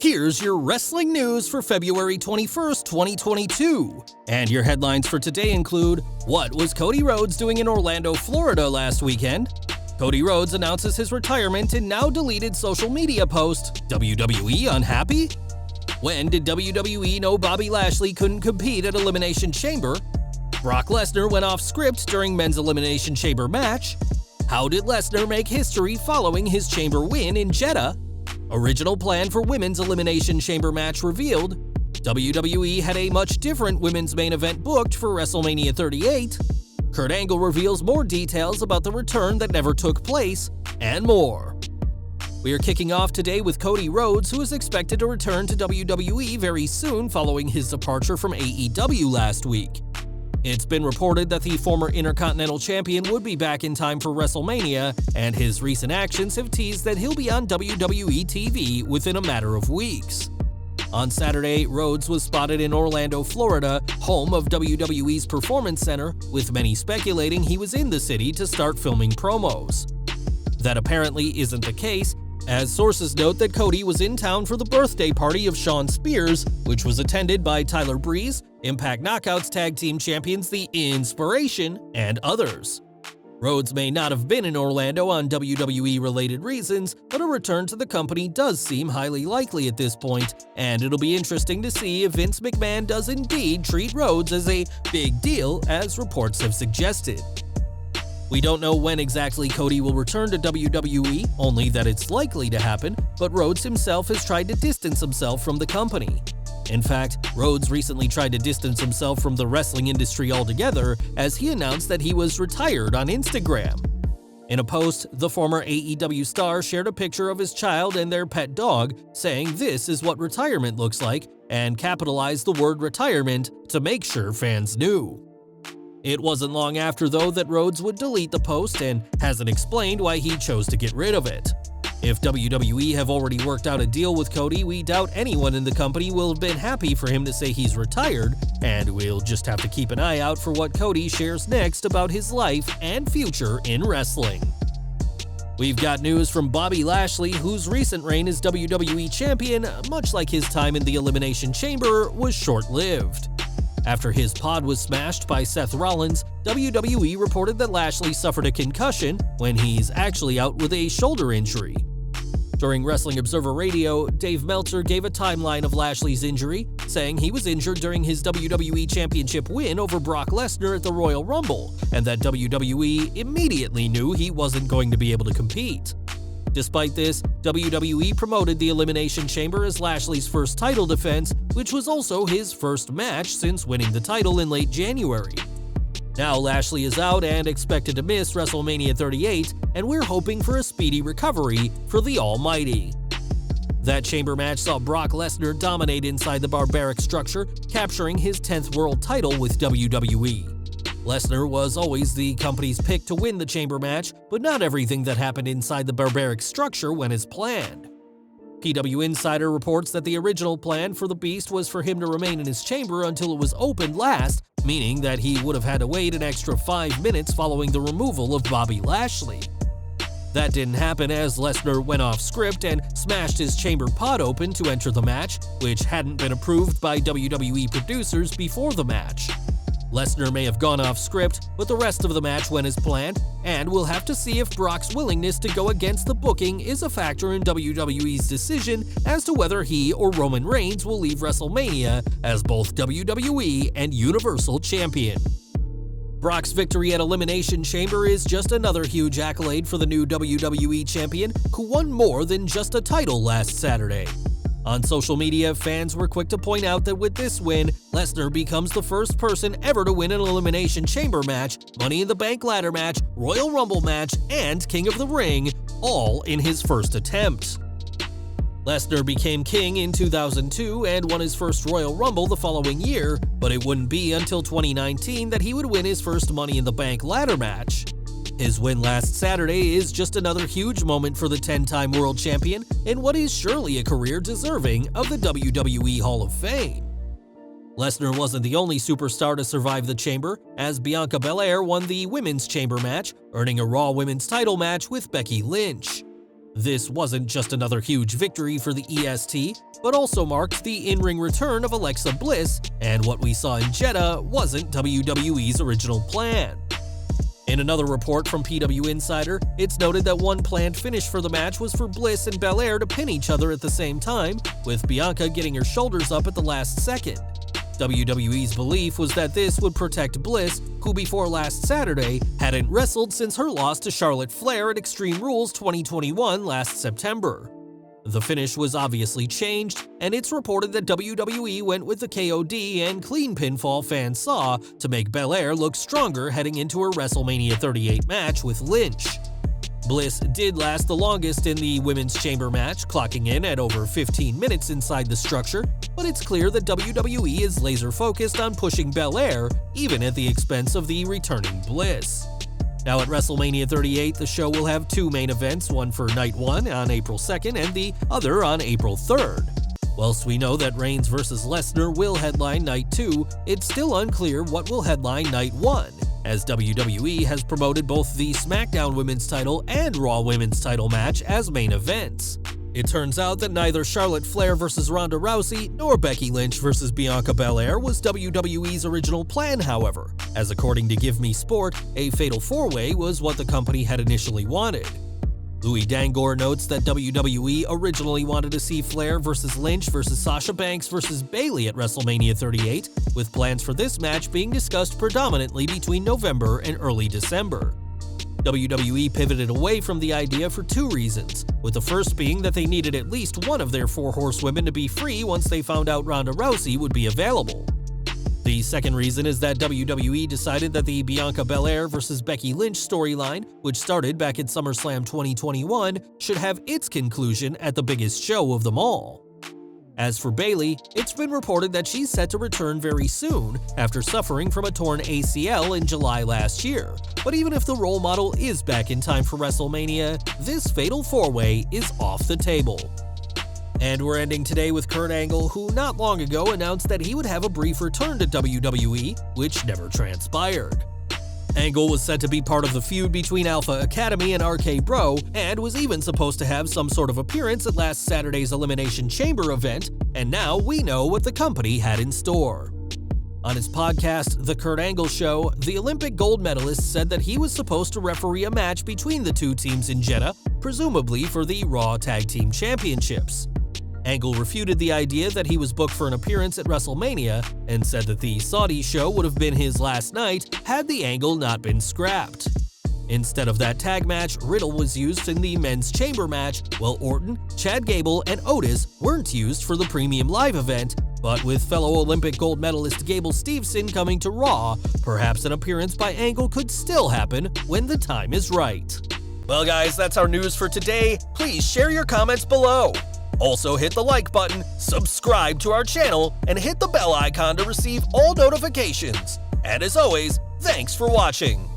Here's your wrestling news for February 21st, 2022. And your headlines for today include, what was Cody Rhodes doing in Orlando, Florida last weekend? Cody Rhodes announces his retirement in now deleted social media post. WWE unhappy? When did WWE know Bobby Lashley couldn't compete at Elimination Chamber? Brock Lesnar went off script during men's Elimination Chamber match. How did Lesnar make history following his Chamber win in Jeddah? Original plan for women's Elimination Chamber match revealed. WWE had a much different women's main event booked for WrestleMania 38. Kurt Angle reveals more details about the return that never took place, and more. We are kicking off today with Cody Rhodes, who is expected to return to WWE very soon following his departure from AEW last week. It's been reported that the former Intercontinental Champion would be back in time for WrestleMania, and his recent actions have teased that he'll be on WWE TV within a matter of weeks. On Saturday, Rhodes was spotted in Orlando, Florida, home of WWE's Performance Center, with many speculating he was in the city to start filming promos. That apparently isn't the case, as sources note that Cody was in town for the birthday party of Shawn Spears, which was attended by Tyler Breeze, Impact Knockouts Tag Team Champions The Inspiration, and others. Rhodes may not have been in Orlando on WWE-related reasons, but a return to the company does seem highly likely at this point, and it'll be interesting to see if Vince McMahon does indeed treat Rhodes as a big deal, as reports have suggested. We don't know when exactly Cody will return to WWE, only that it's likely to happen, but Rhodes himself has tried to distance himself from the company. In fact, Rhodes recently tried to distance himself from the wrestling industry altogether as he announced that he was retired on Instagram. In a post, the former AEW star shared a picture of his child and their pet dog, saying this is what retirement looks like, and capitalized the word retirement to make sure fans knew. It wasn't long after, though, that Rhodes would delete the post and hasn't explained why he chose to get rid of it. If WWE have already worked out a deal with Cody, we doubt anyone in the company will have been happy for him to say he's retired, and we'll just have to keep an eye out for what Cody shares next about his life and future in wrestling. We've got news from Bobby Lashley, whose recent reign as WWE Champion, much like his time in the Elimination Chamber, was short-lived. After his pod was smashed by Seth Rollins, WWE reported that Lashley suffered a concussion when he's actually out with a shoulder injury. During Wrestling Observer Radio, Dave Meltzer gave a timeline of Lashley's injury, saying he was injured during his WWE Championship win over Brock Lesnar at the Royal Rumble, and that WWE immediately knew he wasn't going to be able to compete. Despite this, WWE promoted the Elimination Chamber as Lashley's first title defense, which was also his first match since winning the title in late January. Now Lashley is out and expected to miss WrestleMania 38, and we're hoping for a speedy recovery for the Almighty. That Chamber match saw Brock Lesnar dominate inside the barbaric structure, capturing his 10th world title with WWE. Lesnar was always the company's pick to win the Chamber match, but not everything that happened inside the barbaric structure went as planned. PW Insider reports that the original plan for the Beast was for him to remain in his chamber until it was opened last, meaning that he would have had to wait an extra 5 minutes following the removal of Bobby Lashley. That didn't happen as Lesnar went off script and smashed his chamber pod open to enter the match, which hadn't been approved by WWE producers before the match. Lesnar may have gone off script, but the rest of the match went as planned, and we'll have to see if Brock's willingness to go against the booking is a factor in WWE's decision as to whether he or Roman Reigns will leave WrestleMania as both WWE and Universal Champion. Brock's victory at Elimination Chamber is just another huge accolade for the new WWE Champion, who won more than just a title last Saturday. On social media, fans were quick to point out that with this win, Lesnar becomes the first person ever to win an Elimination Chamber match, Money in the Bank ladder match, Royal Rumble match, and King of the Ring, all in his first attempt. Lesnar became king in 2002 and won his first Royal Rumble the following year, but it wouldn't be until 2019 that he would win his first Money in the Bank ladder match. His win last Saturday is just another huge moment for the 10-time world champion in what is surely a career deserving of the WWE Hall of Fame. Lesnar wasn't the only superstar to survive the Chamber, as Bianca Belair won the Women's Chamber match, earning a Raw Women's title match with Becky Lynch. This wasn't just another huge victory for the EST, but also marked the in-ring return of Alexa Bliss, and what we saw in Jeddah wasn't WWE's original plan. In another report from PW Insider, it's noted that one planned finish for the match was for Bliss and Belair to pin each other at the same time, with Bianca getting her shoulders up at the last second. WWE's belief was that this would protect Bliss, who before last Saturday hadn't wrestled since her loss to Charlotte Flair at Extreme Rules 2021 last September. The finish was obviously changed, and it's reported that WWE went with the KOD and clean pinfall fans saw to make Belair look stronger heading into her WrestleMania 38 match with Lynch. Bliss did last the longest in the Women's Chamber match, clocking in at over 15 minutes inside the structure, but it's clear that WWE is laser-focused on pushing Belair, even at the expense of the returning Bliss. Now at WrestleMania 38, the show will have two main events, one for Night 1 on April 2nd and the other on April 3rd. Whilst we know that Reigns vs. Lesnar will headline Night 2, it's still unclear what will headline Night 1, as WWE has promoted both the SmackDown Women's title and Raw Women's title match as main events. It turns out that neither Charlotte Flair vs. Ronda Rousey nor Becky Lynch vs. Bianca Belair was WWE's original plan, however, as according to Give Me Sport, a fatal four-way was what the company had initially wanted. Louis Dangor notes that WWE originally wanted to see Flair vs. Lynch vs. Sasha Banks vs. Bayley at WrestleMania 38, with plans for this match being discussed predominantly between November and early December. WWE pivoted away from the idea for two reasons, with the first being that they needed at least one of their four horsewomen to be free once they found out Ronda Rousey would be available. The second reason is that WWE decided that the Bianca Belair vs. Becky Lynch storyline, which started back at SummerSlam 2021, should have its conclusion at the biggest show of them all. As for Bayley, it's been reported that she's set to return very soon after suffering from a torn ACL in July last year. But even if the role model is back in time for WrestleMania, this fatal four-way is off the table. And we're ending today with Kurt Angle, who not long ago announced that he would have a brief return to WWE, which never transpired. Angle was said to be part of the feud between Alpha Academy and RK Bro, and was even supposed to have some sort of appearance at last Saturday's Elimination Chamber event, and now we know what the company had in store. On his podcast, The Kurt Angle Show, the Olympic gold medalist said that he was supposed to referee a match between the two teams in Jeddah, presumably for the Raw Tag Team Championships. Angle refuted the idea that he was booked for an appearance at WrestleMania and said that the Saudi show would have been his last night had the angle not been scrapped. Instead of that tag match, Riddle was used in the men's chamber match, while Orton, Chad Gable, and Otis weren't used for the premium live event, but with fellow Olympic gold medalist Gable Steveson coming to Raw, perhaps an appearance by Angle could still happen when the time is right. Well guys, that's our news for today. Please share your comments below. Also hit the like button, subscribe to our channel, and hit the bell icon to receive all notifications. And as always, thanks for watching.